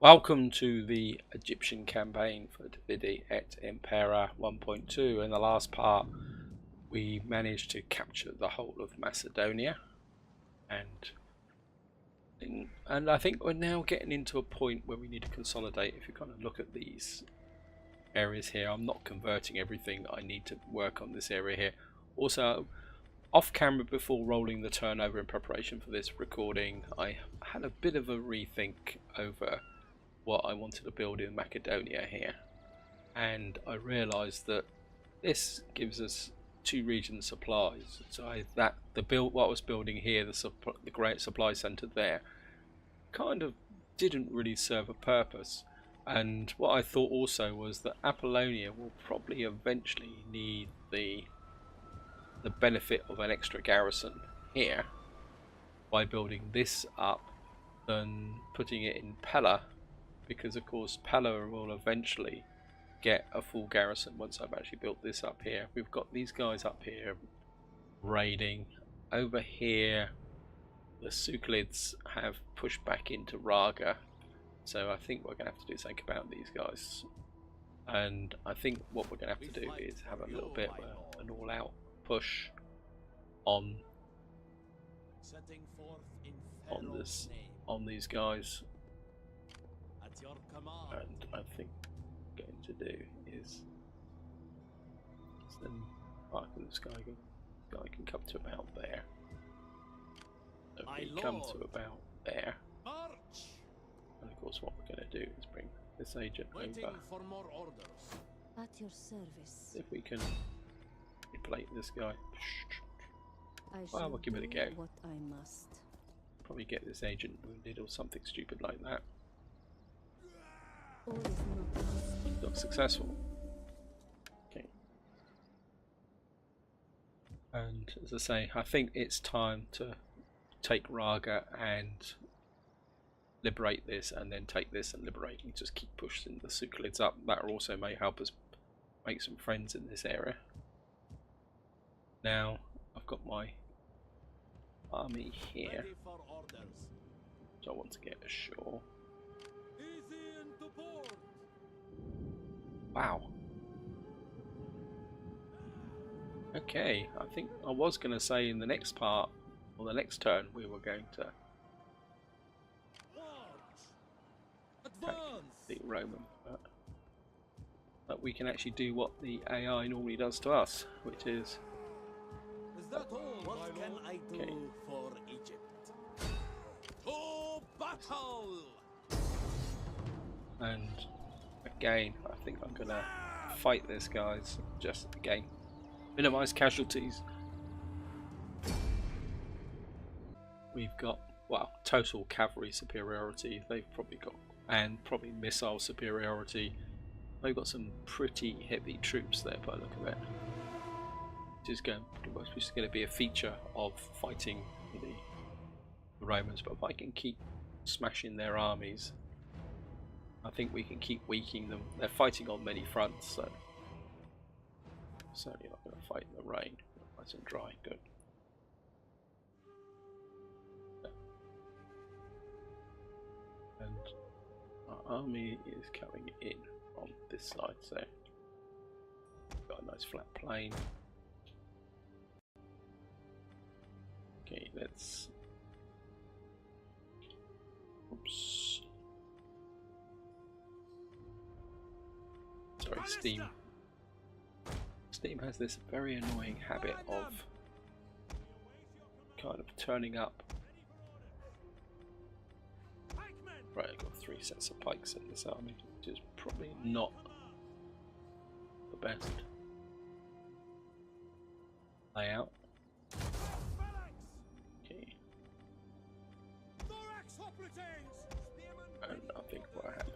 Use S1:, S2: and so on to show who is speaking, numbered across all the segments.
S1: Welcome to the Egyptian campaign for the Et Impera 1.2. In the last part we managed to capture the whole of Macedonia, and I think we're now getting into a point where we need to consolidate. If you kind of look at these areas here, I'm not converting everything. I need to work on this area here. Also, off camera before rolling the turnover in preparation for this recording, I had a bit of a rethink over what I wanted to build in Makedonia here, and I realised that this gives us two region supplies. So what I was building here, the great supply centre there, kind of didn't really serve a purpose. And what I thought also was that Apollonia will probably eventually need the benefit of an extra garrison here by building this up than putting it in Pella, because of course Pella will eventually get a full garrison once I've actually built this up here. We've got these guys up here raiding. Over here the Suclids have pushed back into Raga, so I think we're going to have to do something about these guys. And I think what we're going to have to do is have a little bit of an all-out push on these guys. And I think what I'm going to do is then this guy can come to about there. So if we come to about there, and of course what we're going to do is bring this agent over.
S2: At your service.
S1: If we can manipulate this guy. Well, we'll give it a go.
S2: What I must.
S1: Probably get this agent wounded or something stupid like that. Not successful. Okay. And as I say, I think it's time to take Raga and liberate this, and then take this and liberate, and just keep pushing the Suclids up. That also may help us make some friends in this area. Now I've got my army here, so I want to get ashore. Wow. Okay, I think I was going to say in the next part, or the next turn, we were going to attack the Roman, but we can actually do what the AI normally does to us, which is
S3: that all? What can I do for Egypt? To battle!
S1: And again, I think I'm gonna fight this guys, just again minimize casualties. We've got, well, total cavalry superiority they've probably got, and probably missile superiority. They've got some pretty heavy troops there by the look of it, which is going to be a feature of fighting the Romans. But if I can keep smashing their armies, I think we can keep weakening them. They're fighting on many fronts, so certainly not going to fight in the rain. Nice and dry, good. And our army is coming in on this side, so got a nice flat plain. Okay, let's. Oops. Sorry, Steam. Steam has this very annoying habit of kind of turning up. Right, I've got 3 sets of pikes in this army, which is probably not the best layout. Okay. And I think what I have.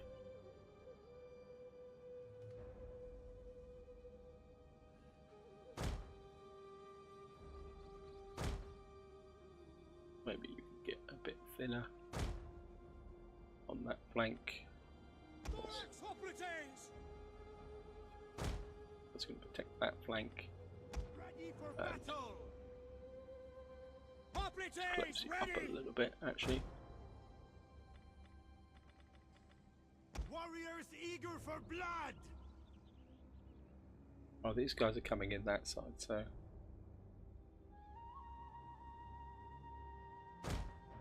S1: Maybe you can get a bit thinner on that flank. That's going to protect that flank. And close it up a little bit, actually.
S3: Warriors eager for blood.
S1: Oh, these guys are coming in that side, so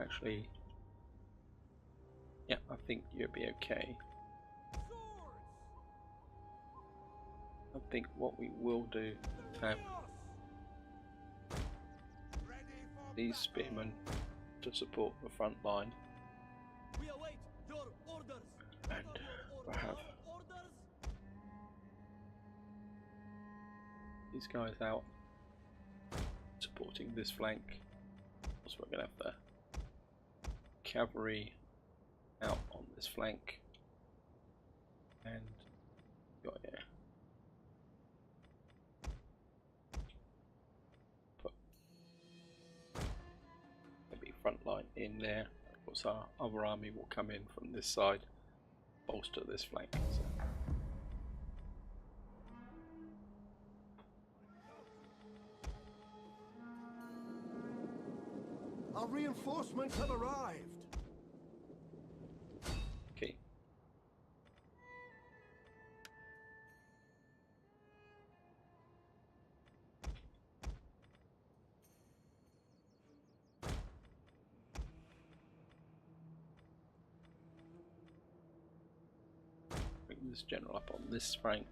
S1: actually, yeah, I think you'll be okay. I think what we will do is have these spearmen to support the front line,
S3: We await your orders.
S1: and we'll have these guys out supporting this flank. Also, we're going to have the cavalry out on this flank, and got here. Put maybe front line in there. Of course, our other army will come in from this side, bolster this flank. So.
S3: Our reinforcements have arrived.
S1: Okay. Bring this general up on this flank.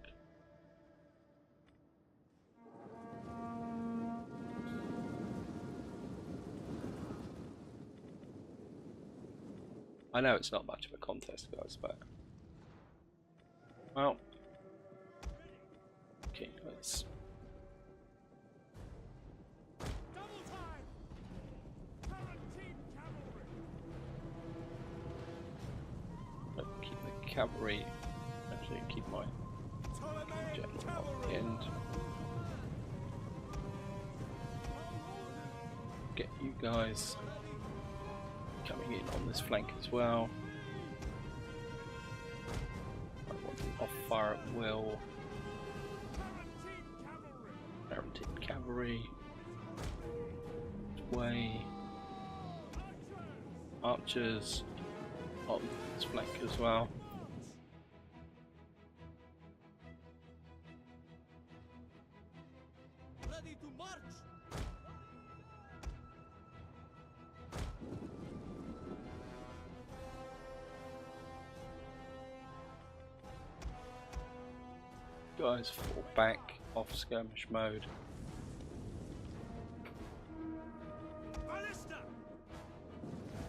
S1: I know it's not much of a contest, guys, but well, okay, let's
S3: Double time. Guaranteed cavalry.
S1: keep the cavalry. Actually, keep my
S3: Ptolemaic
S1: general on
S3: cavalry.
S1: the end. Get you guys coming in on this flank as well. I want them off fire at will. Guaranteed cavalry. Way. Archers on this flank as well.
S3: Ready to march.
S1: Guys, fall back off skirmish mode.
S3: Ballista.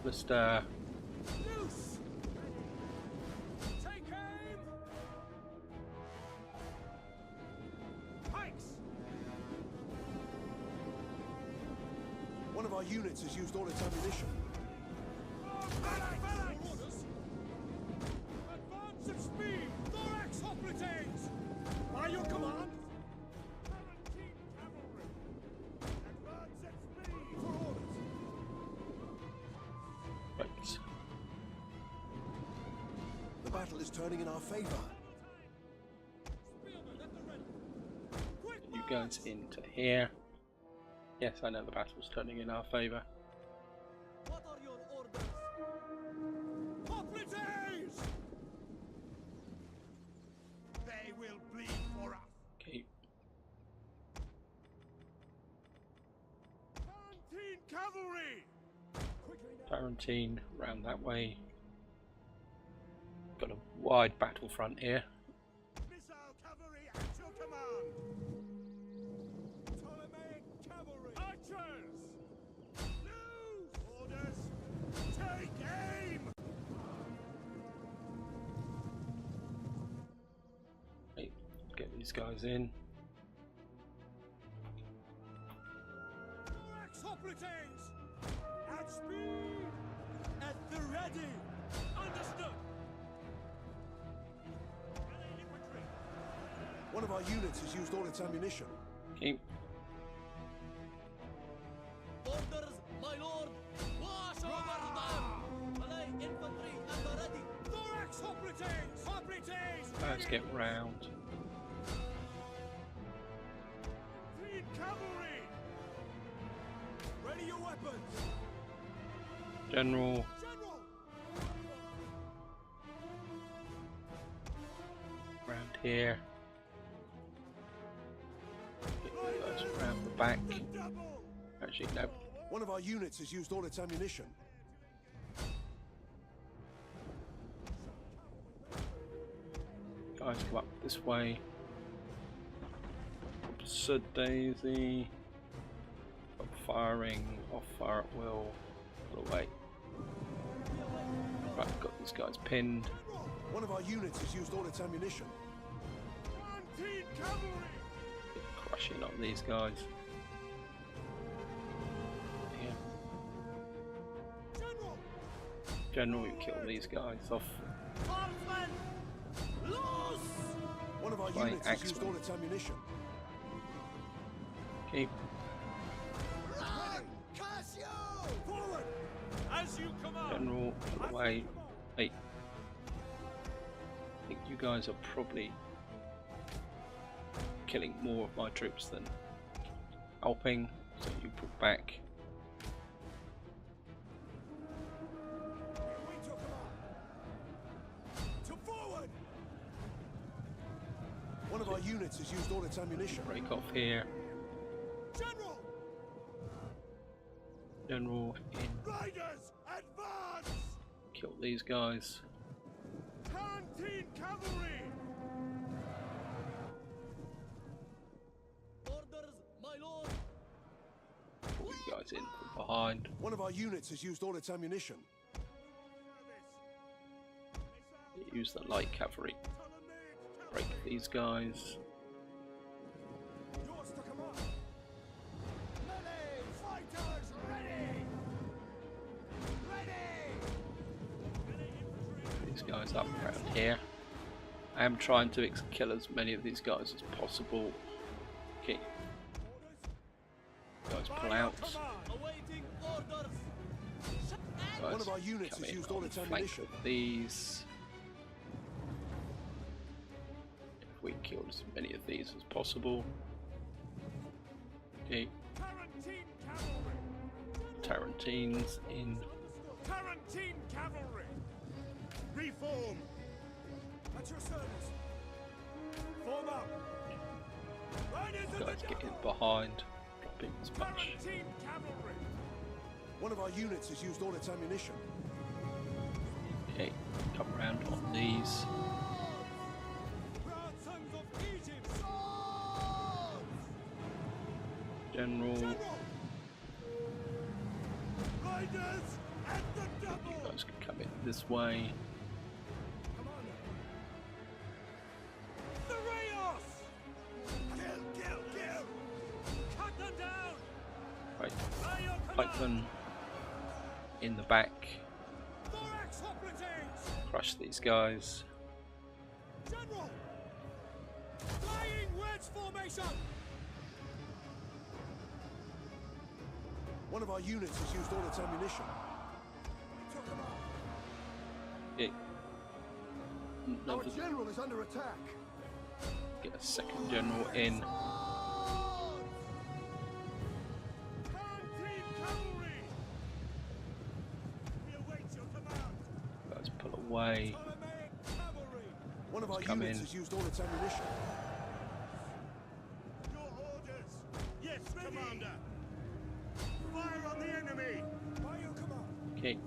S1: Lister,
S3: Loose. Take aim. Pikes.
S4: One of our units has used all its ammunition.
S3: Orders. Advance at speed. Thorax hoplites. By your command. Guaranteed cavalry. Advance at speed. For orders.
S1: right.
S4: The battle is turning in our favor.
S3: Spearmen at the ready. Quick
S1: You
S3: march.
S1: guys into here. Yes, I know the battle's turning in our favour.
S3: What are your orders? Hoplites! They will bleed for us.
S1: Okay,
S3: Tarantine cavalry! Quickly now.
S1: Tarantine round that way. Got a wide battlefront here.
S3: Missile cavalry at your command. Ptolemaic cavalry. Archers! Loose! Orders! Take aim!
S1: Right, get these guys in.
S3: Thorax hoplites! At speed! At the ready! Understood! Melee infantry!
S4: One of our units has used all its ammunition.
S1: Okay,
S3: Orders, my lord! Wash over them! Melee infantry at the ready! Thorax hoplites! Hoplites!
S1: guys get round.
S3: Lead cavalry! Ready your weapons!
S1: General,
S3: General!
S1: here. Get you guys around the back. Actually, no.
S4: One of our units has used all its ammunition.
S1: Guys, come up this way. Absurd Daisy. Stop firing. Off fire at will. Pull away. Right, got these guys pinned.
S4: One of our units has used all its ammunition.
S1: Crushing on these guys. Yeah. General, you kill these guys off.
S4: One of our
S1: Flying
S4: units has used
S1: axemen.
S4: all its ammunition.
S1: Keep.
S4: Forward!
S3: As you command.
S1: General, pull away. Hey. I think you guys are probably killing more of my troops than helping, so you pull back.
S4: To forward! One of our units has used all its ammunition.
S1: Break off here.
S4: General!
S1: General in.
S4: Riders, advance!
S1: Kill these guys.
S4: Tarantine cavalry!
S3: Orders, my lord.
S1: Pull you guys in from behind.
S4: One of our units has used all its ammunition.
S1: Use the light cavalry. Break these guys.
S4: Yours to command. Ready! Fighters, ready! Ready!
S1: These guys up around here. I am trying to kill as many of these guys as possible. Okay. Guys pull out.
S3: Awaiting orders.
S1: Guys
S4: One of our units
S1: come
S4: has
S1: in
S4: used all
S1: on
S4: its
S1: flank
S4: ammunition.
S1: with these. If we kill as many of these as possible. Okay.
S4: Tarantine cavalry!
S1: Tarantines in.
S4: Tarantine cavalry! Reform! At your service! Form up! Riders of
S1: Guys
S4: the
S1: get in
S4: devil!
S1: behind. Dropping as much.
S4: Tarantine cavalry! One of our units has used all its ammunition.
S1: Okay. Come around on these.
S4: Proud sons of Egypt!
S1: General.
S4: General! Riders at the double!
S1: You guys can come in this way.
S4: Commander! The Rayos! Kill, kill, kill! Cut them down!
S1: Right.
S4: By your
S1: Fight
S4: command!
S1: them in the back.
S4: Thorax operatives!
S1: Crush these guys.
S4: General! Flying wedge formation! One of our units has used all its ammunition. We took him out.
S1: Okay.
S4: Our
S1: Another,
S4: general is under attack.
S1: get a second general in.
S4: Tarantine cavalry! We await your command.
S1: Guys pull away.
S4: Ptolemaic cavalry! One of our
S1: Come
S4: units
S1: in.
S4: has used all its ammunition. Your orders! Yes, Commander! Fire on the enemy! By your command!
S1: Okay.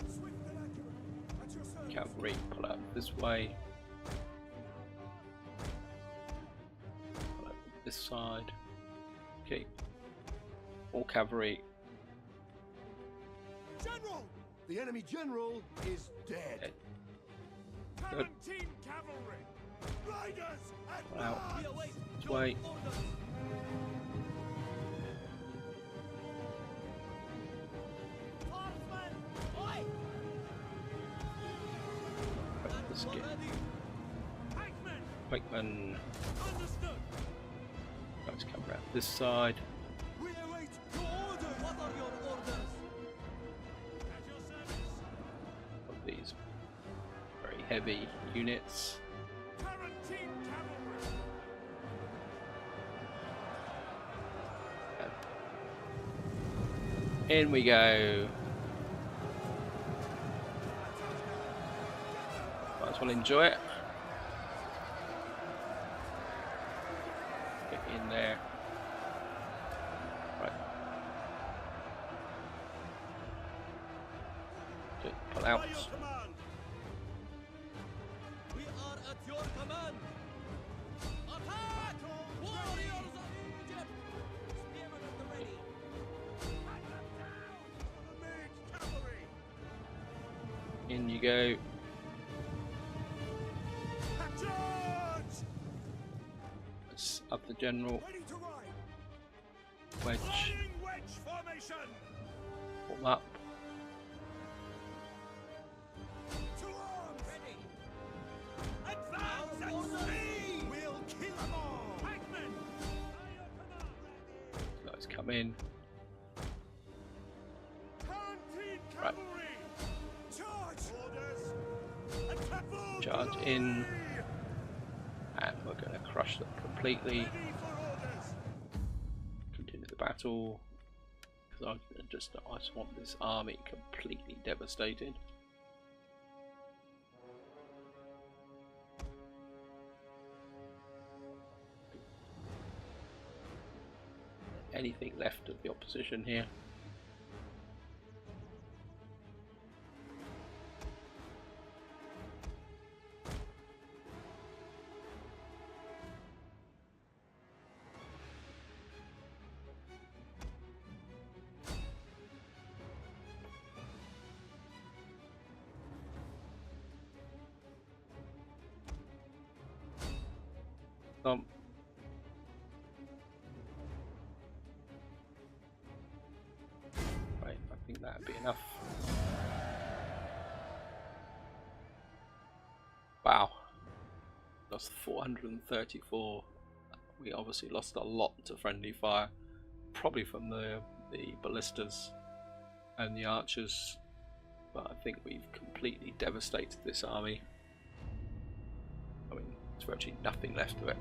S4: Swift and accurate! At your service!
S1: Cavalry pull out this way. Pull out this side. Okay. All cavalry.
S4: General! The enemy general is dead.
S1: Dead.
S4: Tarantine cavalry! Riders at
S1: Pull out
S3: We await
S1: this
S3: your
S1: way.
S3: orders. Horsemen, oi!
S1: Right, let's get
S3: Already
S4: Pikemen!
S1: Pikemen.
S4: Understood!
S1: Guys come around this side.
S4: We await your orders!
S3: What are your orders?
S4: At your service!
S1: Of these very heavy units.
S4: Tarantine cavalry!
S1: In we go. Might as well enjoy it. in there. Right. Good. Pull out.
S3: By your command. We are at your command. Attack! Warriors of Egypt! Spearmen at the ready. Cut them down! Mage cavalry!
S1: In you go.
S4: Charge!
S1: Let's up the general.
S4: Ready to ride.
S1: Wedge.
S3: Flying wedge formation!
S1: Form up.
S4: To arms!
S3: Ready! Advance at speed!
S4: We'll kill them all!
S3: Pikemen! By your command!
S1: Guys come in.
S4: Canteen
S1: Right.
S4: cavalry! Charge! Orders! Attack!
S1: Charge in. And we're going to crush them completely.
S4: Ready for orders!
S1: Continue the battle. Because I just want this army completely devastated. Anything left of the opposition here? Right, I think that'd be enough. Wow, lost 434. We obviously lost a lot to friendly fire, probably from the ballistas and the archers, but I think we've completely devastated this army. I mean, there's virtually nothing left of it.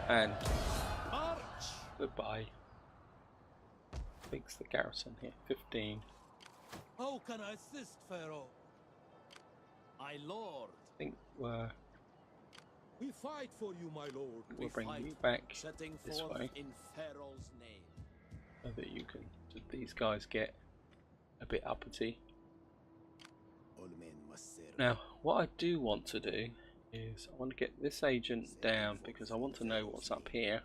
S1: And
S3: March!
S1: goodbye. Fix the garrison here. 15.
S3: How can I assist, Pharaoh? My lord.
S1: I think we're
S3: We fight for you, my lord.
S1: we'll
S3: We
S1: bring
S3: fight,
S1: you back
S3: setting
S1: this
S3: forth
S1: way
S3: in Pharaoh's name.
S1: so that you can. So these guys get a bit uppity.
S4: All men must serve.
S1: Now, what I do want to do is I want to get this agent down because I want to know what's up here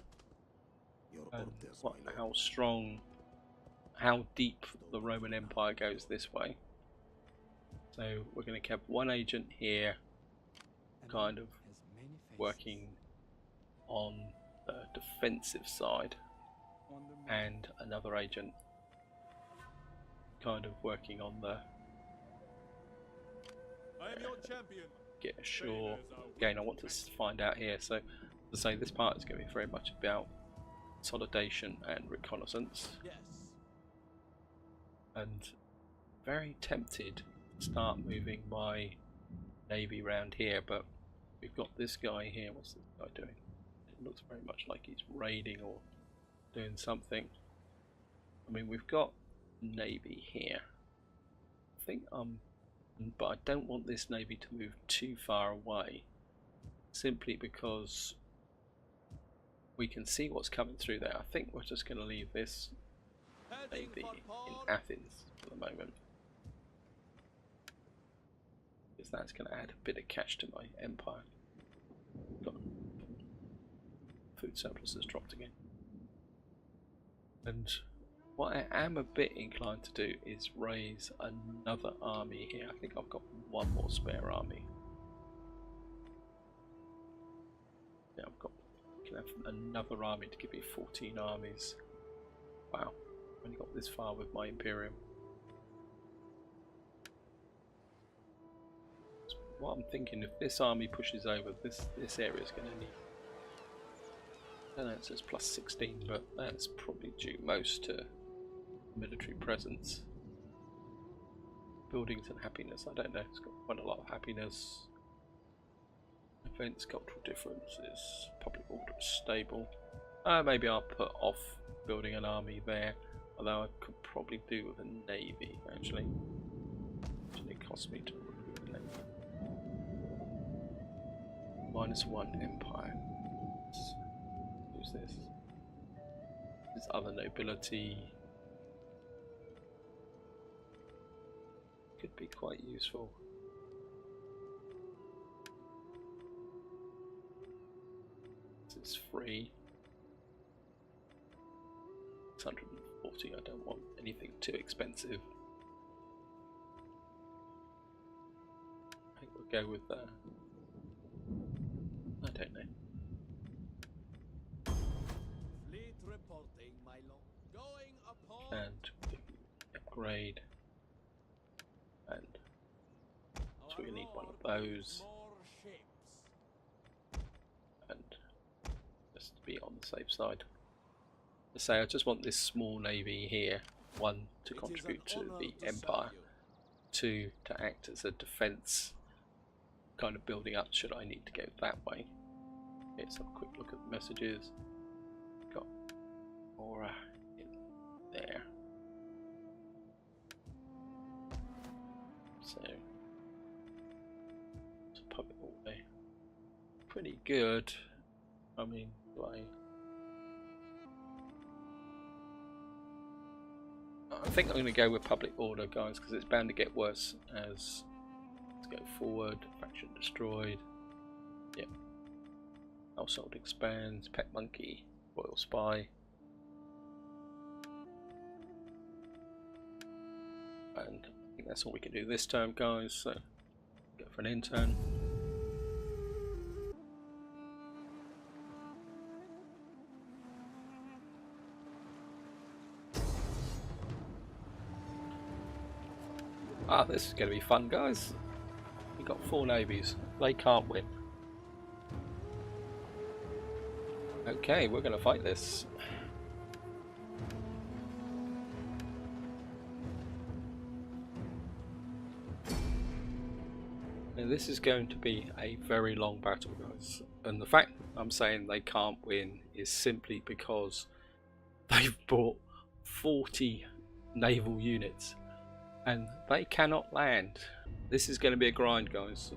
S4: Your
S1: and
S4: orders,
S1: what,
S4: my lord.
S1: how strong, how deep the Roman Empire goes this way. So we're going to keep one agent here, kind of working on the defensive side, and another agent kind of working on the
S3: I am your champion.
S1: get ashore. Again, I want to find out here. So, to say this part is going to be very much about consolidation and reconnaissance,
S3: Yes.
S1: and very tempted to start moving my navy around here, but we've got this guy here. What's this guy doing? It looks very much like he's raiding or doing something. I mean, we've got navy here. I think but I don't want this navy to move too far away, simply because we can see what's coming through there. I think we're just going to leave this
S3: Heading
S1: navy
S3: for
S1: in
S3: port.
S1: Athens for the moment, because that's going to add a bit of cash to my empire. Got food surplus has dropped again. And what I am a bit inclined to do is raise another army here. I think I've got one more spare army. Yeah, I've got. Can have another army to give me 14 armies. Wow, I've only got this far with my Imperium. So what I'm thinking, if this army pushes over, this area is going to need. I don't know, it says plus 16, but that's probably due most to military presence. Buildings and happiness, I don't know, it's got quite a lot of happiness. Events, cultural differences, public order is stable. Maybe I'll put off building an army there, although I could probably do with a navy actually. It costs me to recruit a navy. -1 empire. Who's this? This other nobility could be quite useful. This is free. 640. I don't want anything too expensive. I think we'll go with that. I don't know.
S3: Fleet reporting, my lord. Going upon.
S1: And upgrade. And so we need one of those.
S3: More ships.
S1: And just to be on the safe side. To say I just want this small navy here. 1 to contribute to the empire. 2 to act as a defense, kind of building up should I need to go that way. Let's have a quick look at the messages. Got Aura in there. So it's a public order. Pretty good. I mean, I think I'm going to go with public order, guys, because it's bound to get worse as. Let's go forward. Faction destroyed. Yep. Household expands. Pet monkey. Royal spy. And I think that's all we can do this term, guys. So go for an intern. Ah, this is going to be fun, guys. We've got 4 navies. They can't win. Okay, we're going to fight this. Now, this is going to be a very long battle, guys. And the fact I'm saying they can't win is simply because they've brought 40 naval units. And they cannot land. This is going to be a grind, guys.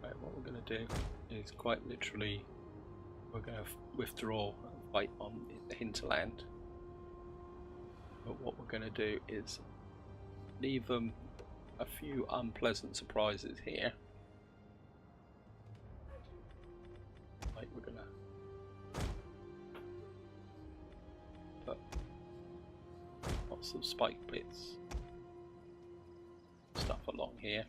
S1: Right, what we're going to do is quite literally we're going to withdraw and fight on the hinterland. But what we're going to do is leave them a few unpleasant surprises here. Like we're going to put lots of spike bits stuff along here.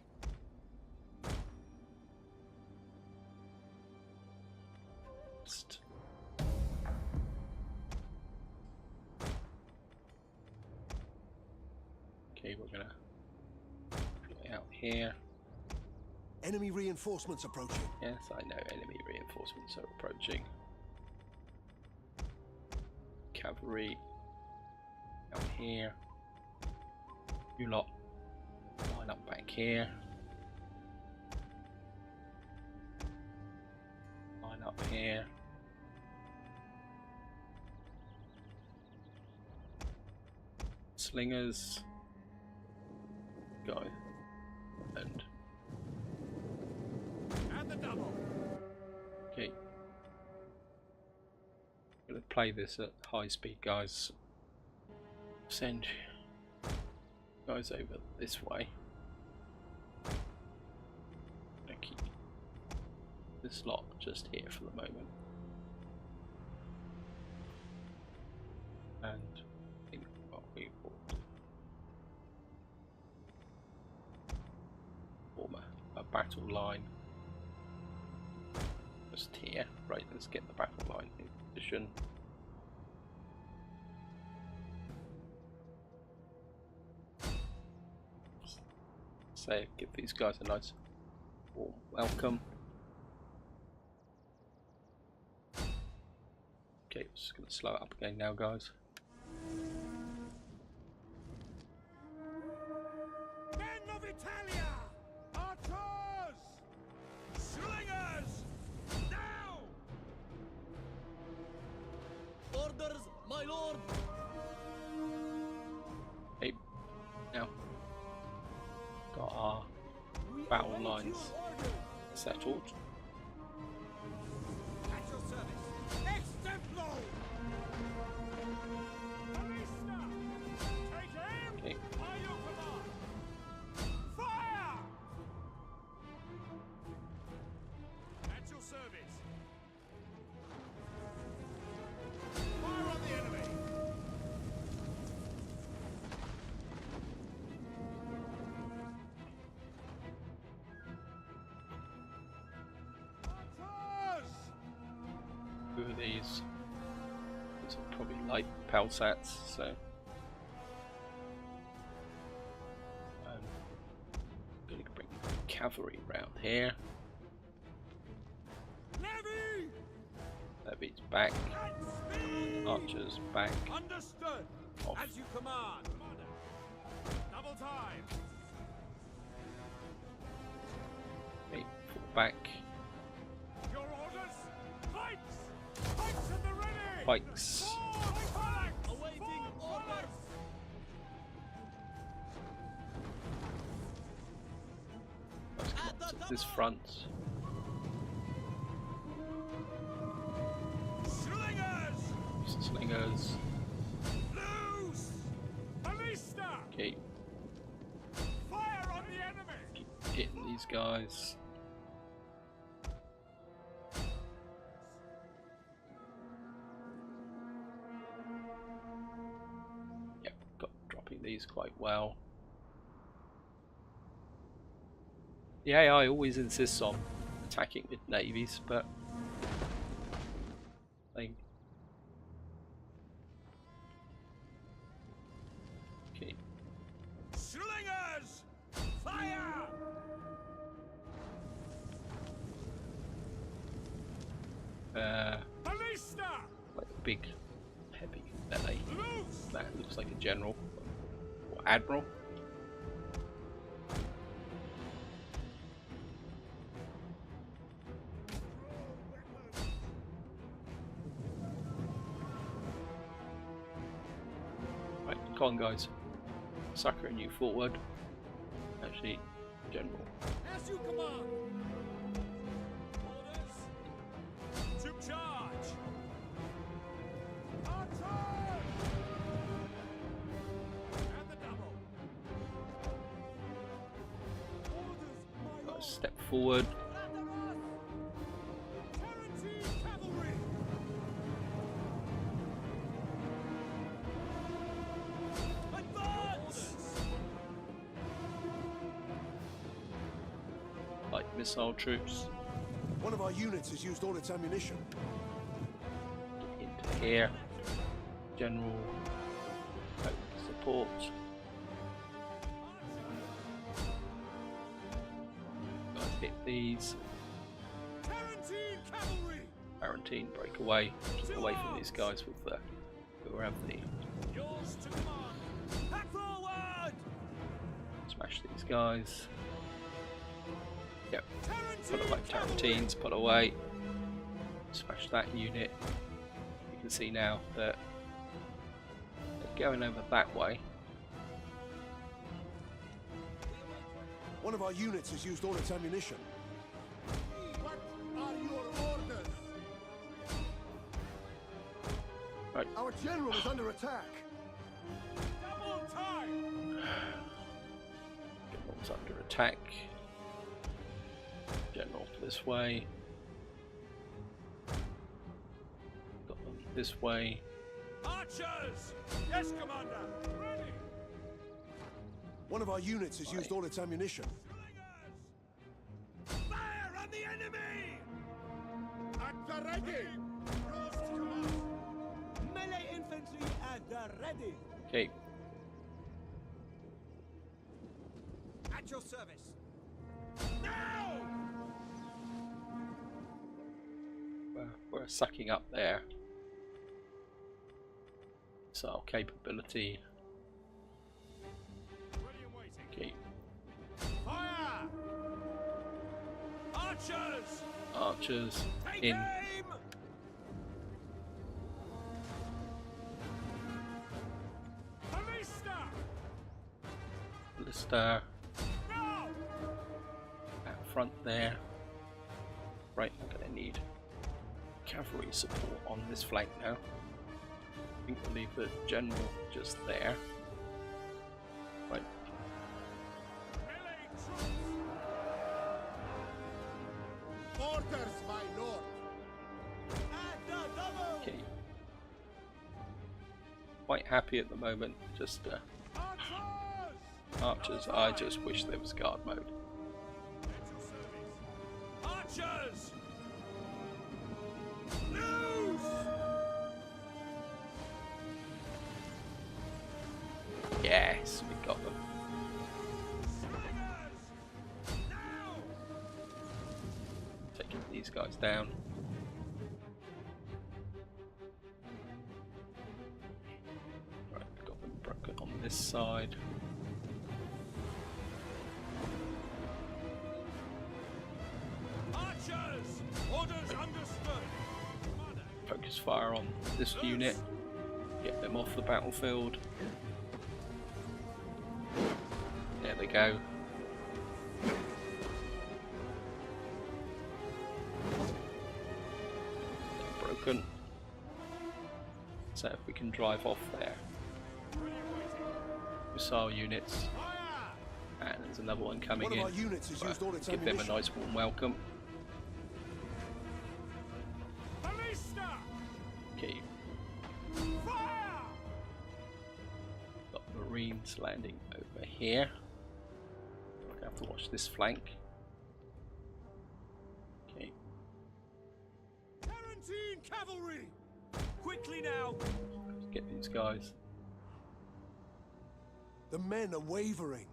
S1: Okay, we're gonna put it out here.
S4: Enemy reinforcements approaching.
S1: Yes, I know enemy reinforcements are approaching. Cavalry out here. You lot line up back here. Line up here. Slingers. Go. And
S3: the double.
S1: okay. I'm gonna play this at high speed, guys. Send guys over this way. Gonna keep this lot just here for the moment. And I think what we will form a battle line just here. Right, let's get the battle line in position. say, give these guys a nice warm welcome. Okay, just going to slow it up again now, guys.
S3: Men of Italia! Archers! Slingers! Now! Orders, my lord!
S1: Hey, now got our battle lines settled.
S3: At your service! Extemplo! Balista! Take aim!
S1: Okay,
S3: By your command! Fire! At your service! Fire on the enemy! Archers!
S1: who are these? These are probably light Pelsats, so I'm going to bring cavalry round here.
S3: Levy!
S1: Levy's back,
S3: At speed!
S1: archers back.
S3: Understood!
S1: Off.
S3: As you command! Double time!
S1: Okay, fall back.
S3: Your orders! Pikes! Pikes at the ready!
S1: Pikes.
S3: Awaiting orders!
S1: Let's come up to this front.
S3: Slingers!
S1: Use the slingers.
S3: Loose! Ballista!
S1: Okay,
S3: Fire on the enemy!
S1: keep hitting these guys. Yep, got dropping these quite well. The AI always insists on attacking with navies, but they okay.
S3: Slingers! Fire! Ballista!
S1: Like a big, heavy melee.
S3: Loose!
S1: That looks like a general or admiral. Right, come on, guys. Suckering you forward. Actually, general.
S3: As you command! Orders! To charge! Archer! And the double! Orders, my
S1: Got to step forward.
S3: Tarantine cavalry! Advance!
S1: Light missile troops.
S4: One of our units has used all its ammunition.
S1: Into here. General support. Gotta hit these.
S3: Tarantine cavalry!
S1: Tarantine break away. Keep away from these guys with the who have the
S3: Yours to command! Back forward!
S1: smash these guys. Yep, put
S3: Tarantine
S1: away Tarantines, put away. Smash that unit. You can see now that they're going over that way.
S4: One of our units has used all its ammunition.
S3: What are your orders?
S1: Right,
S4: Our general is under attack.
S3: Double time!
S1: general's under attack. General this way. Got them this way.
S3: Archers! Yes, Commander! Ready!
S4: One of our units has used all its ammunition.
S3: Slingers! Fire on the enemy! At the ready! Yours to command! Melee infantry at the ready!
S1: Okay,
S3: At At your service. Now!
S1: We're sucking up there. So our capability.
S3: Ready and waiting.
S1: Okay,
S3: Fire! Archers!
S1: archers
S3: Take
S1: in.
S3: aim! Ballista!
S1: Ballista
S3: Now!
S1: out front there. Right, I'm gonna need cavalry support on this flank now. I think we'll leave the general just there. Right,
S3: Melee troops!
S4: Orders, my lord.
S3: At the double!
S1: okay. Quite happy at the moment. Just
S3: Archers!
S1: archers. I just wish there was guard mode.
S3: At your service. Archers! Loose!
S1: Yes, we got them.
S3: Slingers! Now!
S1: Taking these guys down. Right, got them broken on this side.
S3: Archers! Orders understood! Commander!
S1: Focus fire on this unit. Get them off the battlefield. There they go. They're broken. So if we can drive off there. Missile units.
S3: Fire!
S1: And there's another one coming
S4: One of
S1: in.
S4: our units has used all its
S1: Give them a
S4: ammunition.
S1: nice warm welcome.
S3: Ballista!
S1: Okay,
S3: Fire!
S1: got Marines landing over here. We're gonna have to watch this flank. Okay,
S3: Tarantine cavalry! Quickly now!
S1: let's get these guys.
S4: The men are wavering.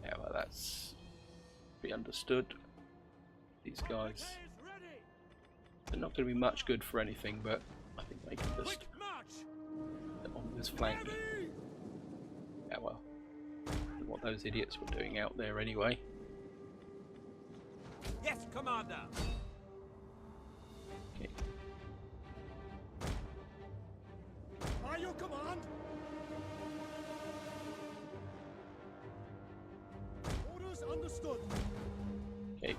S1: Yeah, well, that's to be understood. These guys,
S3: Is ready!
S1: they're not going to be much good for anything, but I think they can just
S3: Quick march!
S1: get on this flank.
S3: Ready!
S1: Yeah, well, what those idiots were doing out there anyway.
S3: Yes, Commander!
S1: Okay,
S3: By your command! Orders understood!
S1: okay.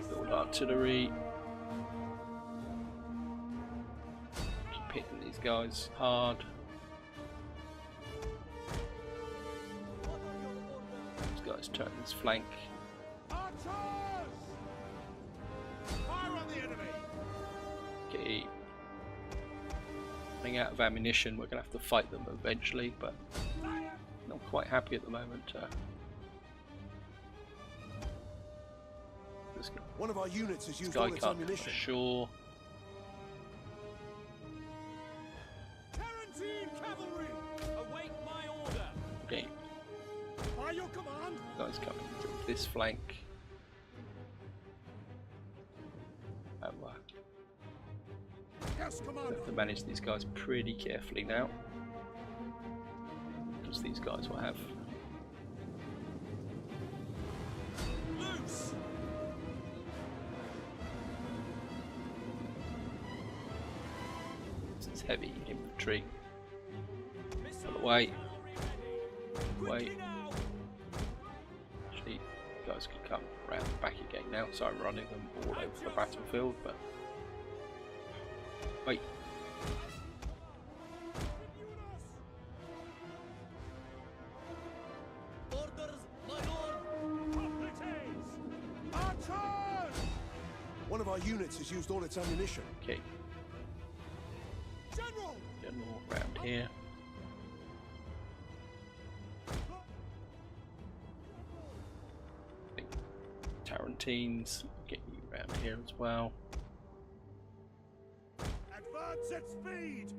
S1: Build artillery. Keep hitting these guys hard. These guys turn this flank.
S3: Archers! Fire on the enemy!
S1: Okay. Running out of ammunition, we're going to have to fight them eventually, but
S3: Fire!
S1: not quite happy at the moment. This
S4: One of our units has used
S1: guy
S4: all its
S1: can't come
S4: ammunition.
S1: ashore.
S3: Tarantine cavalry! Await my order!
S1: Okay,
S3: By your command!
S1: guys coming to this flank. Oh,
S3: Yes,
S1: we
S3: Commander!
S1: have to manage these guys pretty carefully now, because these guys will have
S3: Loose!
S1: this is heavy infantry.
S3: Missile
S1: Away.
S3: cavalry ready!
S1: Wait.
S3: Quickly now!
S1: Actually, you guys can come around the back again now, so I'm running them all over the battlefield, but wait.
S3: Orders, my lord! Hoplites! Archers!
S4: One of our units has used all its ammunition.
S1: Okay,
S3: General!
S1: general around here. I think Tarantines, get you around here as well.
S3: Advance!
S4: Lads at speed!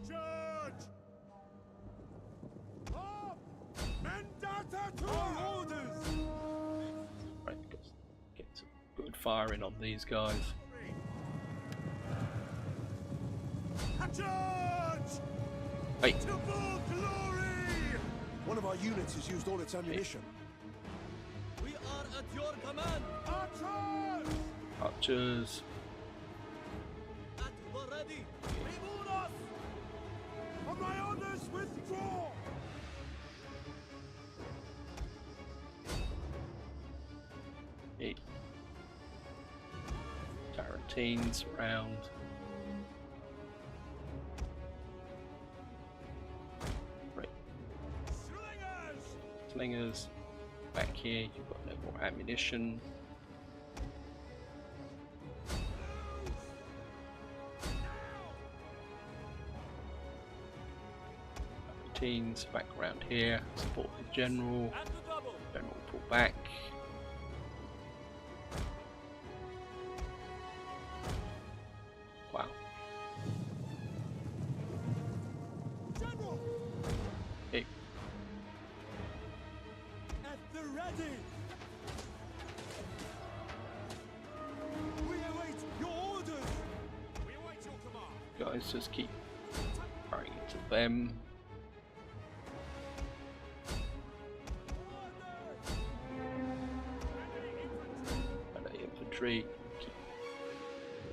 S4: Charge! Up! Mendata to our orders!
S1: Right, get some good firing on these guys.
S4: Charge!
S1: Wait,
S4: To more glory! One of our units has used all its ammunition.
S3: We are at your command.
S4: Archers!
S1: archers.
S3: At the ready. Remove us.
S4: On my orders, withdraw!
S1: Eight. Tarantines round. Right,
S4: Slingers!
S1: slingers. Back here, you've got no more ammunition. Teens back around here, support the general.
S3: At the double.
S1: General pull back. Wow.
S4: General!
S1: Okay.
S4: At the ready! We await your orders! We await your command!
S1: Guys, just keep firing into them. Infantry.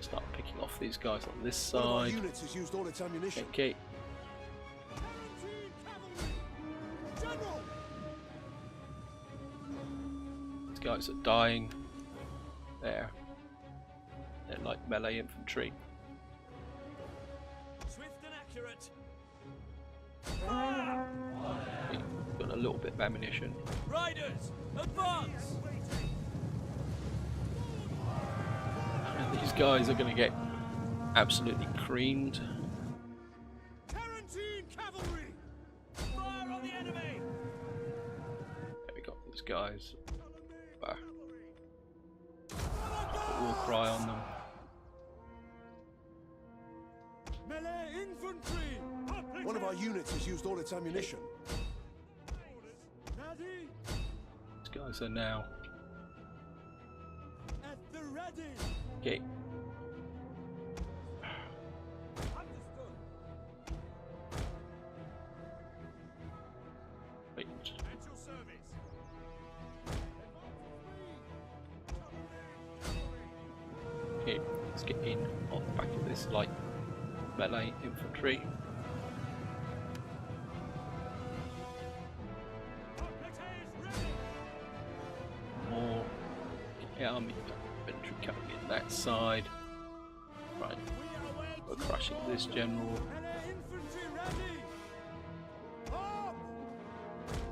S1: Start picking off these guys on this
S4: One of our
S1: side.
S4: units has used all its ammunition.
S1: Okay,
S4: General!
S1: these guys are dying. There. They're like melee infantry.
S3: Swift and accurate.
S1: Okay, got a little bit of ammunition.
S3: Riders, advance.
S1: And these guys are going to get absolutely creamed.
S4: Tarantine cavalry!
S3: Fire on the enemy.
S1: There we got these guys. War cry on them.
S4: Melee infantry! One of our units has used all its ammunition. Ready?
S1: These guys are now.
S4: At the ready!
S1: Okay.
S4: Understood.
S1: Wait.
S4: At your service.
S1: Okay, let's get in on the back of this light melee infantry. More army infantry coming in that side. Right, we're crushing this general.
S4: Melee infantry ready! Up!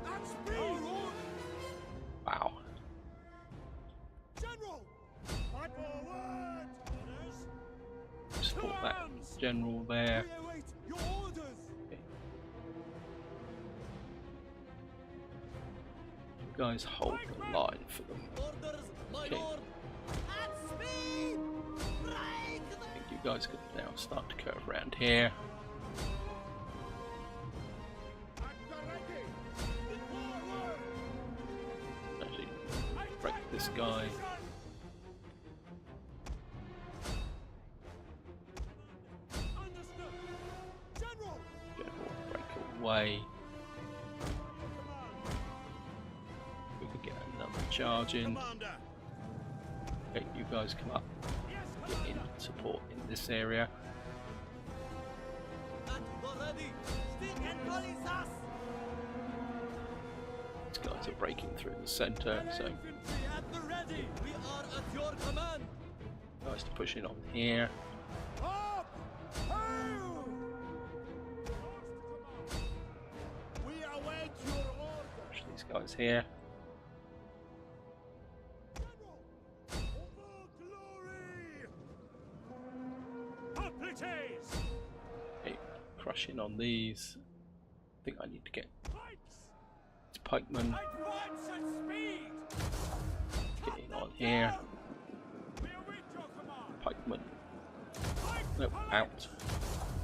S4: At speed!
S1: Wow.
S4: General! Fight forward! Orders!
S1: Support that general there.
S4: We await your orders!
S1: Okay. You guys hold the line for them.
S3: Orders, my
S1: Okay.
S3: lord. At speed. Break
S1: I think you guys can now start to curve around here.
S4: At the ready! Forward!
S1: Actually, break this guy.
S4: Understood! General!
S1: General break away. We could get another charge in.
S4: Commander!
S1: Okay, you guys come up. Get in support in this area.
S3: At the ready. Stick and police us.
S1: These guys are breaking through the center, so
S3: Infantry at the ready. We are at your command.
S1: guys to push in on here.
S4: Up! Hail! We await your orders!
S1: Push these guys here. Okay, crush in on these. I think I need to get these pikemen. Get in on here. Pikemen. Nope, out.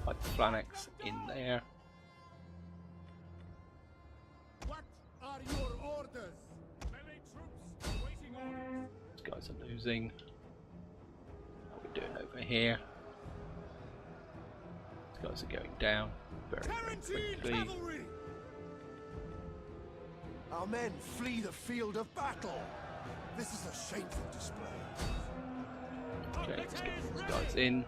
S1: Like Flannex in there.
S4: What are your orders?
S3: Melee troops awaiting orders.
S1: These guys are losing. What are we doing over here? These guys are going down very, very quickly.
S4: Cavalry! Our men flee the field of battle. This is a shameful display.
S1: Okay, let's get these guys in.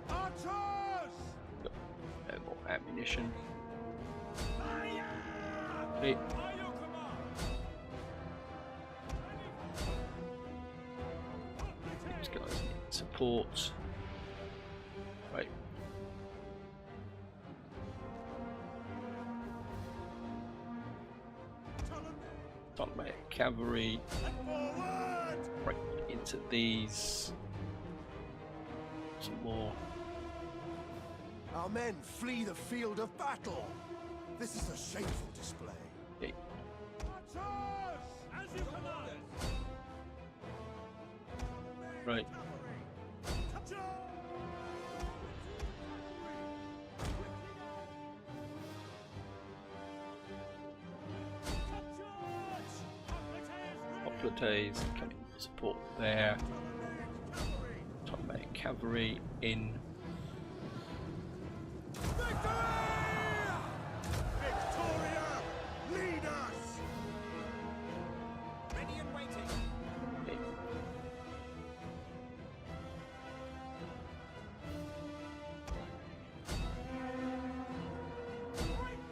S4: Archers!
S1: Got no more ammunition. Okay.
S3: By your command.
S1: These guys need support. Right. Ptolemaic cavalry.
S4: Forward!
S1: Right into these. Some more.
S4: Our men flee the field of battle. This is a shameful display.
S1: Okay.
S4: Archers!
S3: As you command.
S1: Right. Hoplites coming to support there. Ptolemaic cavalry in.
S4: Victoria! Lead us!
S3: Ready and waiting.
S1: Okay.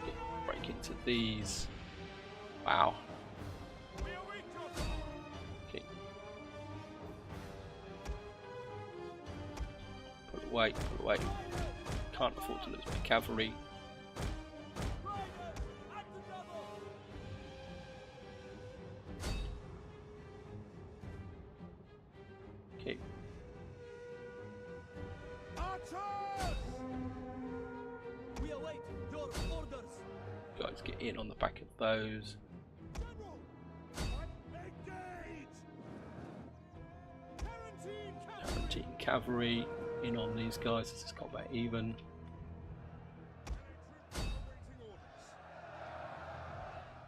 S1: Okay, break into these. Wow.
S3: We await your command.
S1: Okay. Put away, put away. Can't afford to lose my cavalry.
S3: Riders at the double.
S1: Okay.
S4: Archers!
S3: We await your orders.
S1: Guys, get in on the back of those.
S4: General! Engage! Tarantine
S1: Tarantine cavalry in on these guys. This is combat even.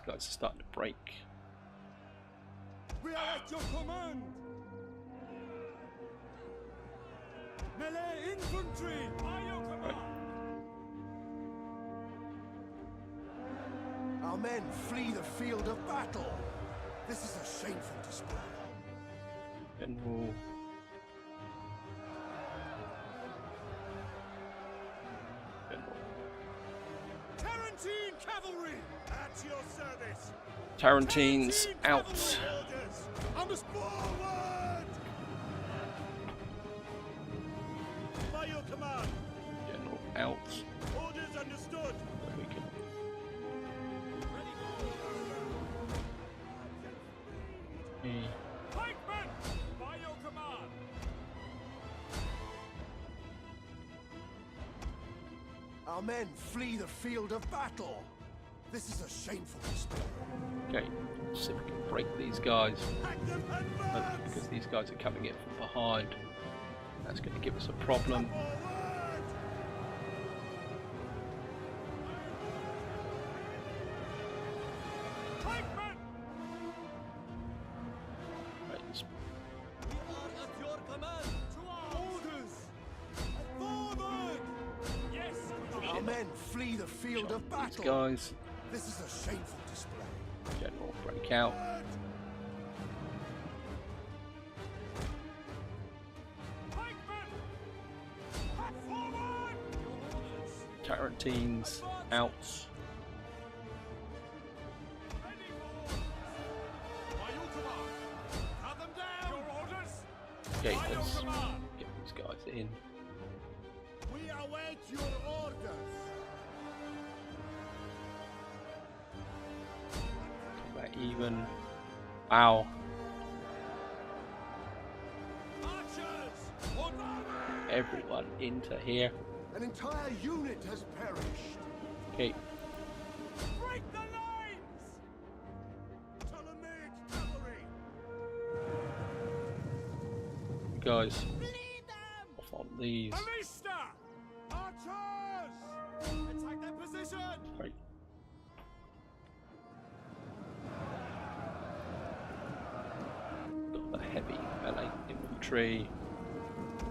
S1: These guys are starting to break.
S4: We are at your command! Melee infantry!
S3: By your command.
S4: Our men flee the field of battle. This is a shameful display.
S1: General. General.
S4: Tarantine cavalry! At your service!
S1: Tarantines
S4: Tarantine
S1: out.
S4: cavalry orders! On the forward! By your command!
S1: General out.
S4: Orders understood!
S1: Then we can. Okay.
S3: Pikemen! By your command.
S4: Our men flee the field of battle. This is a shameful display.
S1: Okay. See if we can break these guys.
S4: Hack them and
S1: But because these guys are coming in from behind, that's going to give us a problem.
S4: forward!
S3: Pikemen!
S1: Right, let's
S3: We are at your command. To arms.
S4: Orders! Forward!
S3: Yes.
S4: Our men flee the field of
S1: these
S4: battle.
S1: guys.
S4: This is a shameful display.
S1: General break out.
S3: Pikemen! Hack forward! Your orders.
S1: Tarantines out.
S3: Ready for orders. By your command. Cut them down. Your orders.
S1: Okay,
S3: By your
S1: let's
S3: command.
S1: get these guys in.
S4: We await your orders.
S1: Combat even. Wow.
S3: Archers! On
S1: Everyone into here.
S4: An entire unit has perished.
S1: Okay.
S3: break the lines!
S4: Ptolemaic cavalry!
S1: Guys, got these.
S3: Ballista! Archers! Attack their position!
S1: Right. Got the heavy melee infantry.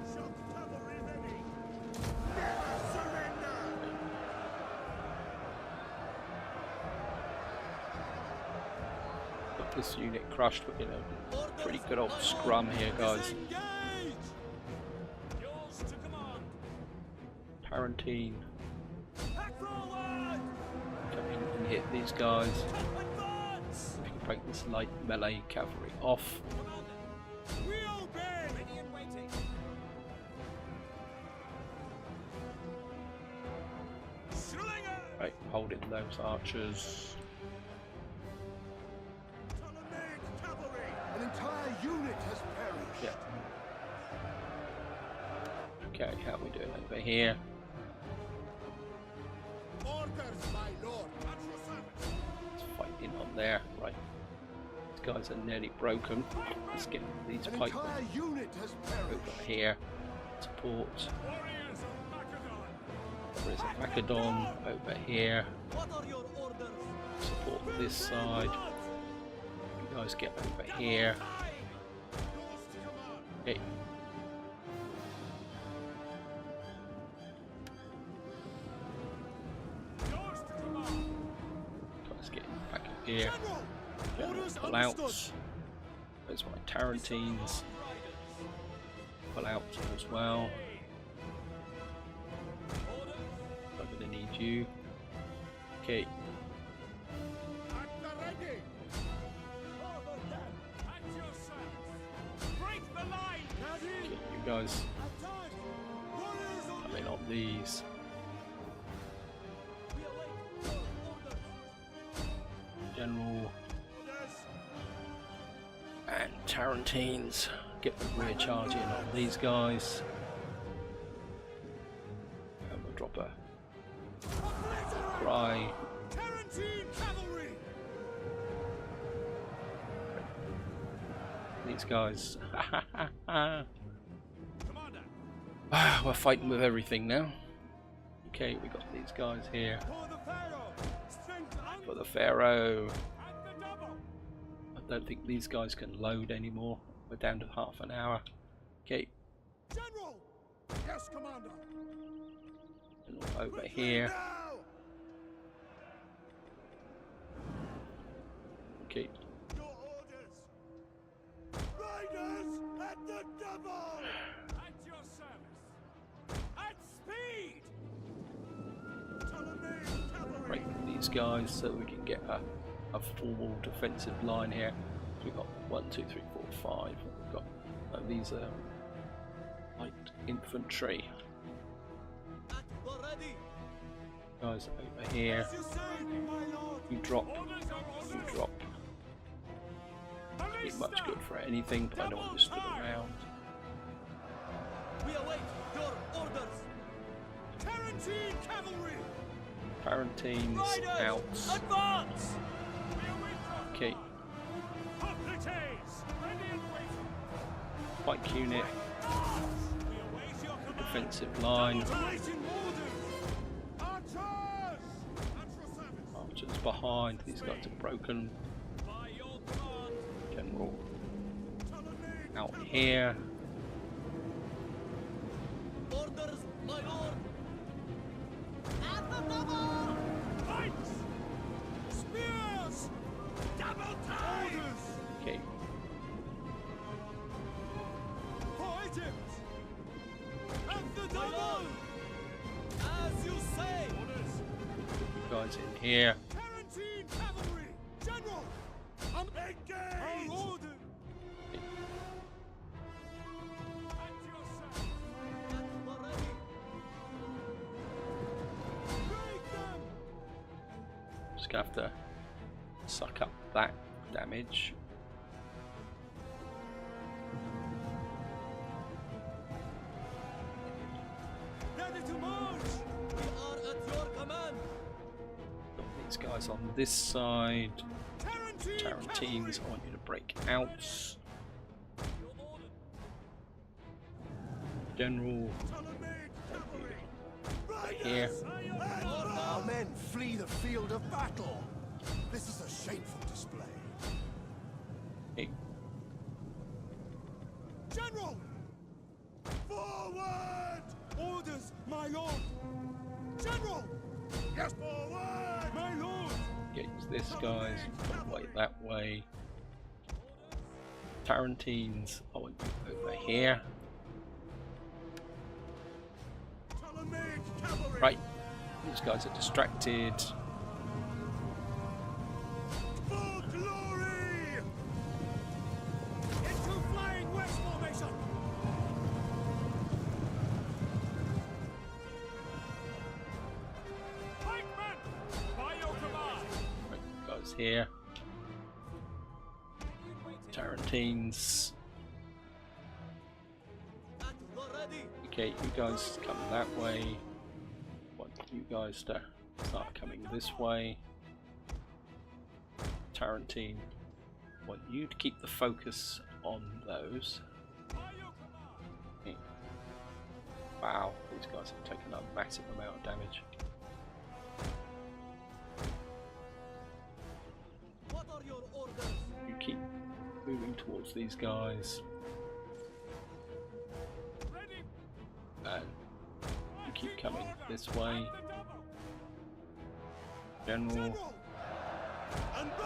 S3: Shock cavalry ready! Never surrender!
S1: Got this unit crushed, but you know, pretty good old scrum here, guys.
S3: Disengage! Yours to command!
S1: Tarantine,
S3: Back forward!
S1: come in and hit these guys.
S3: Advance!
S1: If you can break this light melee cavalry off.
S3: Commander! We obey! Ready and waiting! Slinger!
S1: Right, holding those archers.
S3: Ptolemaic cavalry!
S4: An entire unit has perished.
S1: Yeah. Okay, how are we doing over here?
S3: Orders, my lord! At your service!
S1: Let's fight in on there. Right. These guys are nearly broken. Let's get these
S4: An
S1: pikemen
S4: entire unit has perished.
S1: over here. Support.
S3: Warriors of Macedon!
S1: There is a Macedon over here.
S3: What are your orders?
S1: Support this side. You guys get over here.
S3: Yours to command!
S1: Okay.
S3: Yours to command!
S1: Guys get back in here.
S3: General!
S1: General
S3: Orders
S1: pull outs.
S3: understood!
S1: There's my Tarantines. Pull out as well.
S3: Orders
S1: I'm gonna need you. Okay.
S3: at the ready! Over them! At your service! Break the line!
S1: Okay,
S3: Ready!
S1: you guys
S3: Attack! Warriors on
S1: come in on these.
S3: We await your orders!
S1: General
S3: Orders!
S1: and Tarantines. Get the rear charge in on these guys. And we'll drop a cry.
S3: Tarantine cavalry!
S1: These guys.
S3: Commander!
S1: We're fighting with everything now. Okay, we got these guys here.
S3: For the Pharaoh! Strength and
S1: For the Pharaoh.
S3: and the double!
S1: I don't think these guys can load anymore. We're down to half an hour. Okay,
S3: General! Yes, Commander!
S1: and over here.
S3: Now!
S1: Okay,
S3: Your orders! Riders at the double! At your service! At speed! Ptolemaic cavalry!
S1: break these guys so we can get a formal defensive line here. We've got 1, 2, 3, 4, 5. We've got these light infantry
S3: At the ready!
S1: guys over here.
S3: As you say, my lord!
S1: You drop,
S3: Orders are
S1: you
S3: orders!
S1: drop. Not much good for anything, but I don't want you stood around.
S3: We await your orders! Tarantine cavalry!
S1: Tarantines
S3: Riders!
S1: out.
S3: Advance! We await
S1: Okay,
S3: your hoplites! Ready and waiting!
S1: pike unit,
S3: We await your command!
S1: defensive line.
S3: Awaiting orders! Archers! At your service!
S1: Archers behind. These guys are broken.
S3: By your command!
S1: General
S3: Ptolemaic
S1: out
S3: cavalry!
S1: here.
S3: Orders, my lord! At the double! Pikes! Spears! Double time! Orders!
S1: Okay,
S3: For Egypt! At the double! As you say! Orders!
S1: guys in here.
S3: Tarantine cavalry! General! Engage! Our order! At your service! At the ready! Break them!
S1: Just gonna have to suck up that damage.
S3: Ready to march! We are at your command!
S1: Got these guys on this side.
S3: Tarantine
S1: Tarantines, I want you to break out.
S3: Your order!
S1: General here.
S4: Our men flee the field of battle. This is a shameful display.
S1: Okay.
S4: General! Forward! Orders, my lord! General! Yes, forward! My lord!
S1: Against this guys, wait that way. Tarantines, I want you over here. Right, these guys are distracted.
S4: For glory! Into flying west formation! Pikemen! By your command!
S1: Right, guys here. Tarantines. Okay, you guys come that way. I want you guys to start coming this way. Tarantine, I want you to keep the focus on those. Okay. Wow, these guys have taken a massive amount of damage.
S3: What are your orders?
S1: You keep moving towards these guys. And you keep coming this way. General,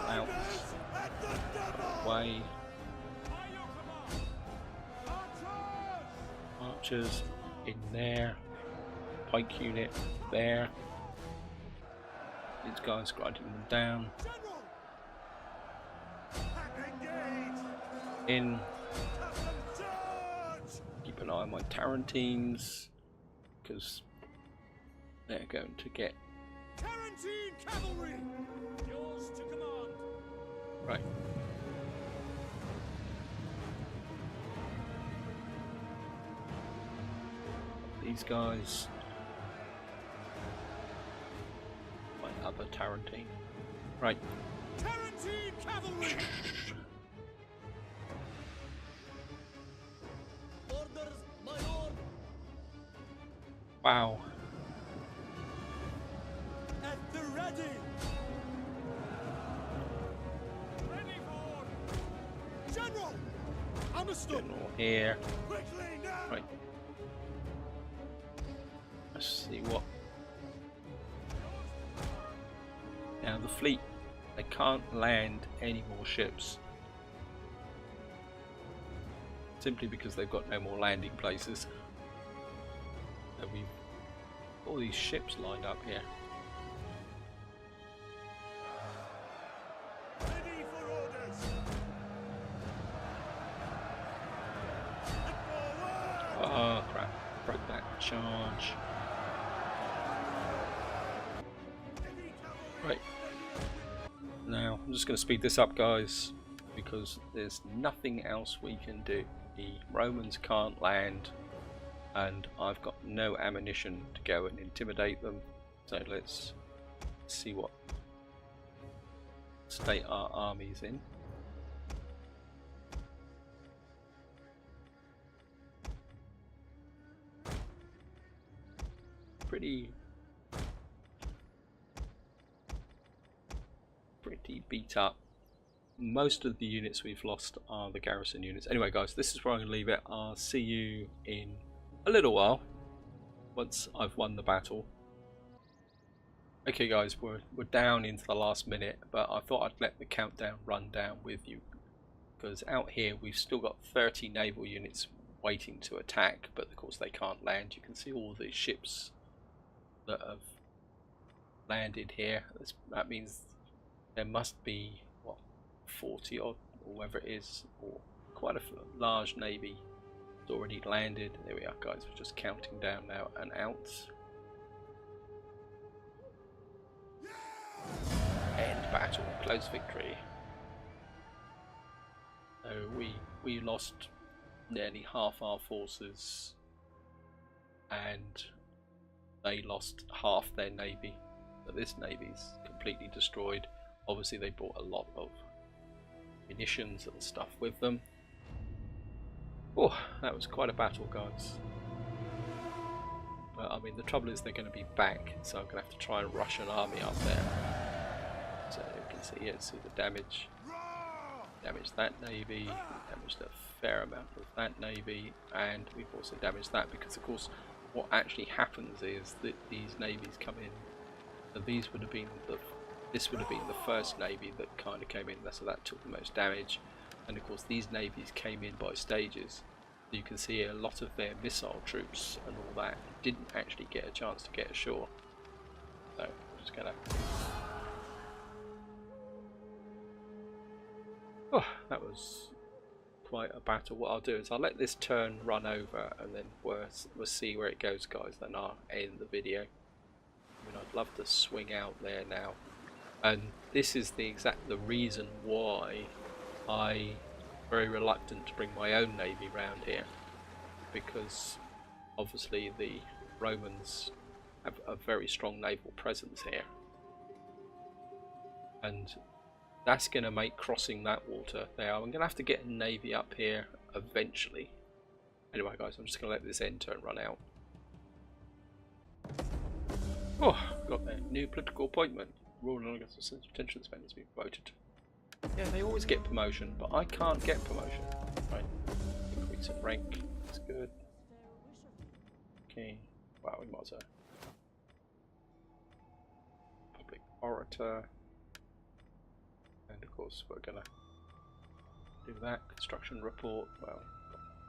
S1: out, way. Archers in there. Pike unit there. These guys grinding them down. In. Keep an eye on my Tarantines, because they're going to get
S4: Tarantine cavalry! Yours to command!
S1: right. These guys, my other Tarantine, right.
S4: Tarantine cavalry!
S3: Orders, my lord.
S1: Wow.
S4: At the ready! Ready for General! Understood!
S1: General here.
S4: Quickly now!
S1: Right. Let's see what. Now the fleet, they can't land any more ships. Simply because they've got no more landing places. So we've all these ships lined up here.
S4: Ready for orders! And forward!
S1: Oh crap, broke that charge. Right. Now, I'm just going to speed this up, guys, because there's nothing else we can do. The Romans can't land, and I've got no ammunition to go and intimidate them. So let's see what state our army's in. Pretty beat up. Most of the units we've lost are the garrison units. Anyway guys, this is where I'm going to leave it. I'll see you in a little while once I've won the battle. Okay guys, we're down into the last minute, but I thought I'd let the countdown run down with you, because out here we've still got 30 naval units waiting to attack, but of course they can't land. You can see all the ships that have landed here. That means there must be, what, 40 odd, or whatever it is, or quite a large navy has already landed. There we are guys, we're just counting down now and out. End battle, close victory. So we lost nearly half our forces, and they lost half their navy. So this navy's completely destroyed. Obviously they brought a lot of munitions and stuff with them. Oh, that was quite a battle guys. mean, the trouble is they're going to be back, so I'm going to have to try and rush an army up there. So you can see here, see the damage. Damaged that navy, damaged a fair amount of that navy, and we've also damaged that because, of course, what actually happens is that these navies come in. So these would have been this would have been the first navy that kind of came in, so that took the most damage. And of course, these navies came in by stages. So you can see a lot of their missile troops and all that didn't actually get a chance to get ashore. So I'm just gonna. Oh, that was quite a battle. What I'll do is I'll let this turn run over, and then we'll see where it goes, guys. Then I'll end the video. I mean, I'd love to swing out there now, and this is the reason why I'm very reluctant to bring my own navy round here, because obviously the Romans have a very strong naval presence here, and that's going to make crossing that water there. I'm going to have to get a navy up here eventually. Anyway, guys, I'm just going to let this end turn run out. Oh, got that new political appointment. Royal against the potential spend has been voted. Yeah, they always get promotion, but I can't get promotion. Right, increase in rank. That's good. Okay. Wow, we might as well. Public orator. And of course we're gonna do that. Construction report. Well,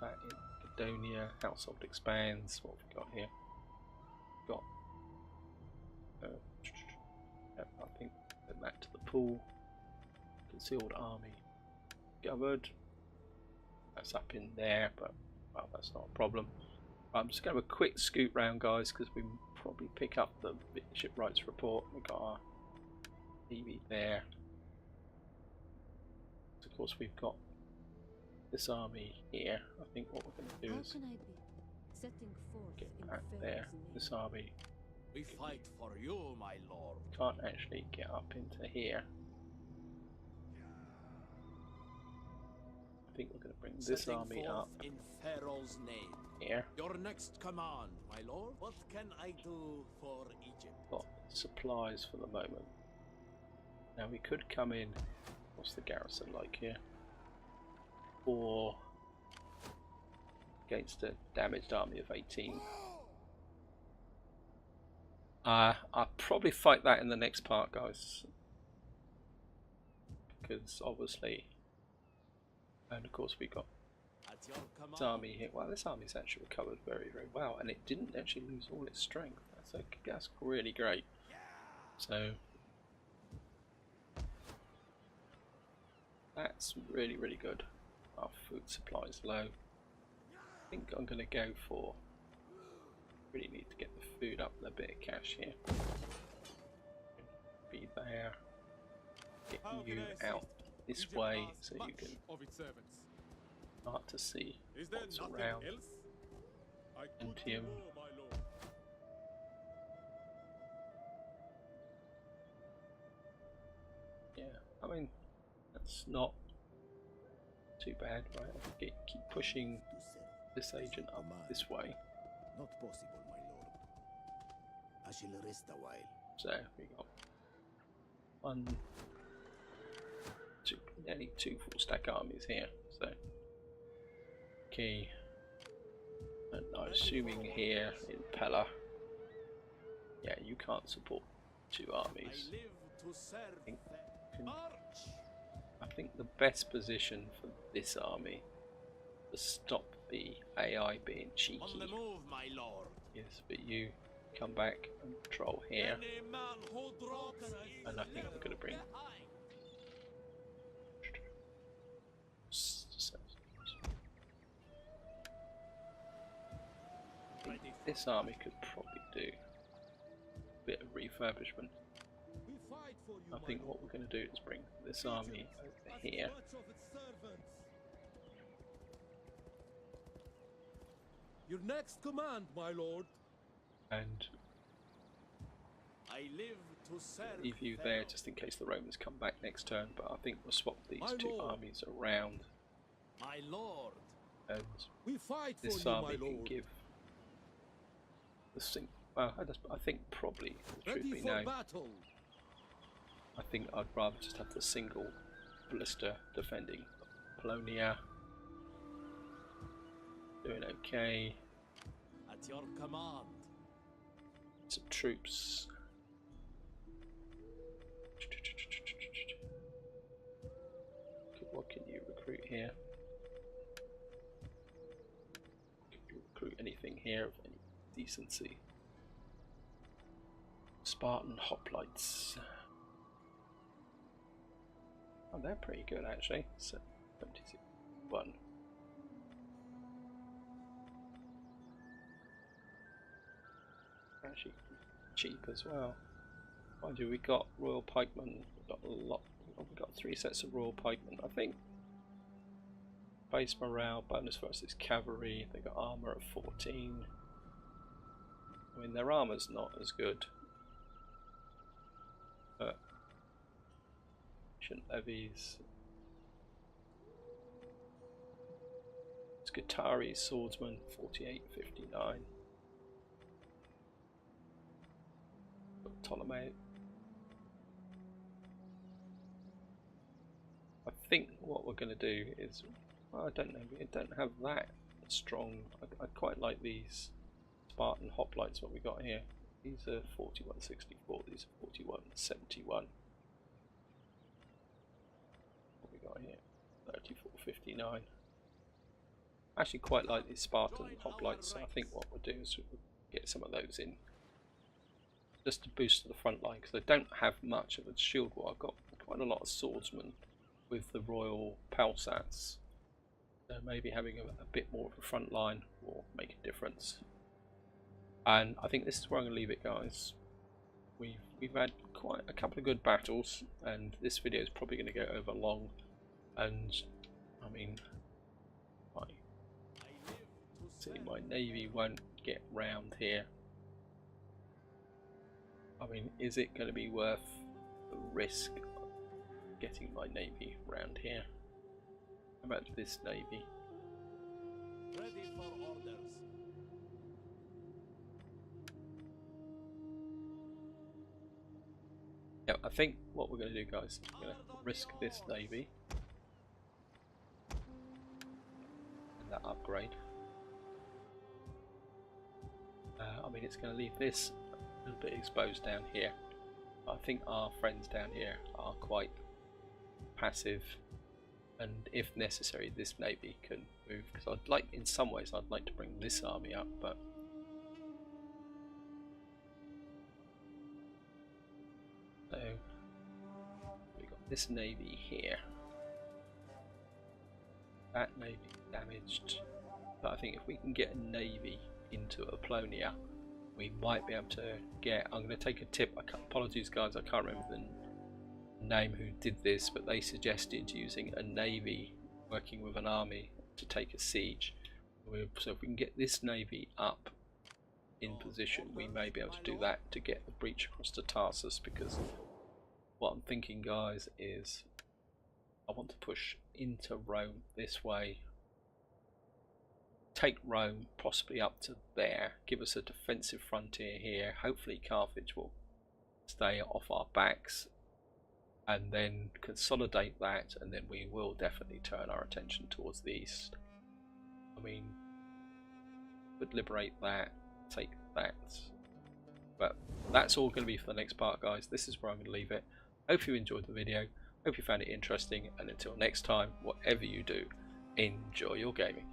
S1: that in Makedonia. Household expands. What have we got here? Got. I think put that to the pool. Concealed army. Covered. That's up in there, but well, that's not a problem. I'm just going to have a quick scoot round, guys, because we probably pick up the shipwrights report. We've got our TV there. Of course, we've got this army here. I think what we're going to do is get that there. This army.
S3: We fight for you, my lord.
S1: Can't actually get up into here. I think we're going to bring this army up
S3: in Pharaoh's name.
S1: Here.
S3: Your next command, my lord. What can I do for Egypt?
S1: Got supplies for the moment. Now we could come in. What's the garrison like here? Or against a damaged army of 18. I'll probably fight that in the next part, guys, because obviously, and of course we got this army here. Well, this army's actually recovered very, very well, and it didn't actually lose all its strength. That's really great. So that's really, really good. Our food supply is low. I think I'm going to go for. Really need to get the food up and a bit of cash here. Be there. Get you out this way so you can start to see what's around. Antium. Yeah, I mean that's not too bad, right? I'll keep pushing this agent up this way.
S4: Not possible, my lord. I shall rest a while.
S1: So we got nearly 2 full stack armies here. So okay, and I'm assuming here in Pella, yeah, you can't support 2 armies. I think the best position for this army to stop the AI being cheeky.
S3: On the move, my lord.
S1: Yes, but you come back and patrol here, and I think I'm going to bring this army could probably do a bit of refurbishment. I think what we're going to do is bring this army over here.
S3: Your next command, my lord.
S1: And
S3: I live to serve.
S1: Leave you there just in case the Romans come back next turn, but I think we'll swap these 2 armies around.
S3: My lord.
S1: And
S3: We fight
S1: this
S3: for you,
S1: army
S3: my
S1: can
S3: lord.
S1: give well, I think probably, the truth
S3: Ready
S1: be
S3: for
S1: known,
S3: battle.
S1: I think I'd rather just have the single ballista defending Apollonia. Doing okay.
S3: At your command.
S1: Some troops. What can you recruit here? Can you recruit anything here of any decency? Spartan hoplites. Oh, they're pretty good actually. So 76-1. Actually cheap as well. Mind you, we got Royal Pikemen. We got a lot. We got 3 sets of Royal Pikemen. I think base morale bonus versus cavalry. They got armor of 14. I mean, their armor's not as good, but ancient levies. Scutari swordsman 48-59. Ptolemy. I think what we're going to do is, well, I don't know, we don't have that strong. I quite like these Spartan hoplites, what we got here. These are 41-64, these are 41-71. What we got here? 34-59. I actually quite like these Spartan hoplites, so I think what we'll do is we'll get some of those in. Just to boost the front line, because I don't have much of a shield wall. I've got quite a lot of swordsmen with the royal palsats. So maybe having a bit more of a front line will make a difference. And I think this is where I'm going to leave it, guys. We've had quite a couple of good battles, and this video is probably going to go over long. And I mean, my navy won't get round here. I mean, is it going to be worth the risk of getting my navy round here? How about this navy?
S3: Ready for orders.
S1: Yeah, I think what we're going to do, guys, is we're going to risk this navy and that upgrade. I mean, it's going to leave this a little bit exposed down here. I think our friends down here are quite passive, and if necessary this navy can move, because I'd like, in some ways I'd like to bring this army up, but so we've got this navy here, that navy damaged, but I think if we can get a navy into Apollonia, we might be able to get, I'm going to take a tip, apologies guys, I can't remember the name who did this, but they suggested using a navy working with an army to take a siege. So if we can get this navy up in position, we may be able to do that to get the breach across to Tarsus, because what I'm thinking, guys, is I want to push into Rome this way, take Rome possibly up to there, give us a defensive frontier here. Hopefully Carthage will stay off our backs, and then consolidate that, and then we will definitely turn our attention towards the east. I mean, would liberate that, take that, but that's all going to be for the next part, guys. This is where I'm going to leave it. Hope you enjoyed the video, hope you found it interesting, and until next time, whatever you do, enjoy your gaming.